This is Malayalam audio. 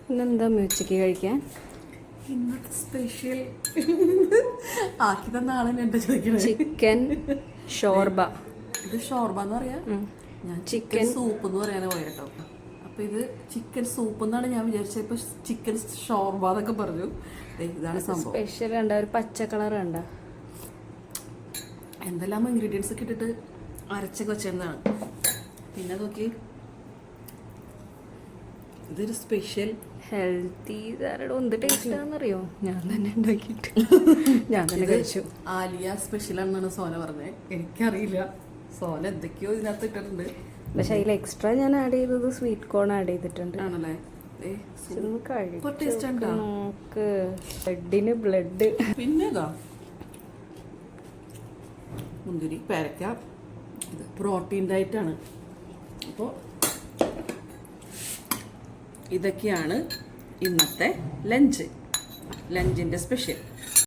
ഇന്നെന്താ ഉച്ചയ്ക്ക് കഴിക്കാൻ? ഇന്നത്തെ സ്പെഷ്യൽ ആക്കി തന്ന ആളെന്നെ എന്താ ചോദിക്കണത്? ചിക്കൻ ഷോർബ. ഇത് ഷോർബ എന്ന് പറയാ. ഞാൻ ചിക്കൻ സൂപ്പ് എന്ന് പറയാനാ പോയ കേട്ടോ. അപ്പൊ ഇത് ചിക്കൻ സൂപ്പ് എന്നാണ് ഞാൻ വിചാരിച്ചത്. ഇപ്പൊ ചിക്കൻ ഷോർബ എന്നൊക്കെ പറഞ്ഞു. ഇതാണ് സംഭവം. സ്പെഷ്യൽ കണ്ട, ഒരു പച്ച കളർ കണ്ട, എന്തെല്ലാം ഇൻഗ്രീഡിയൻസ് ഒക്കെ ഇട്ടിട്ട് അരച്ചൊക്കെ വെച്ചിരുന്നതാണ്. പിന്നെ നോക്കി, ഇതൊരു സ്പെഷ്യൽ ഹെൽത്തി എന്ത് ടേസ്റ്റ് ആണെന്നറിയോ? ഞാൻ തന്നെ ഉണ്ടാക്കിയിട്ട് ഞാൻ തന്നെ കഴിച്ചു. ആലിയ സ്പെഷ്യൽ ആണെന്നാണ് സോന പറഞ്ഞത്. എനിക്കറിയില്ല, സോന എന്തൊക്കെയോ ഇതിനകത്ത് ഇട്ടിട്ടുണ്ട്. പക്ഷെ അതിൽ എക്സ്ട്രാ ഞാൻ ആഡ് ചെയ്തത് സ്വീറ്റ് കോൺ ആഡ് ചെയ്തിട്ടുണ്ട്. ആണല്ലേ? നോക്ക്, ബ്ലഡിന് ബ്ലഡ്. പിന്നെ മുന്തിരി, പേരക്ക, ഇത് പ്രോട്ടീൻ ഡയറ്റാണ്. അപ്പോൾ ഇതൊക്കെയാണ് ഇന്നത്തെ ലഞ്ചിൻ്റെ സ്പെഷ്യൽ.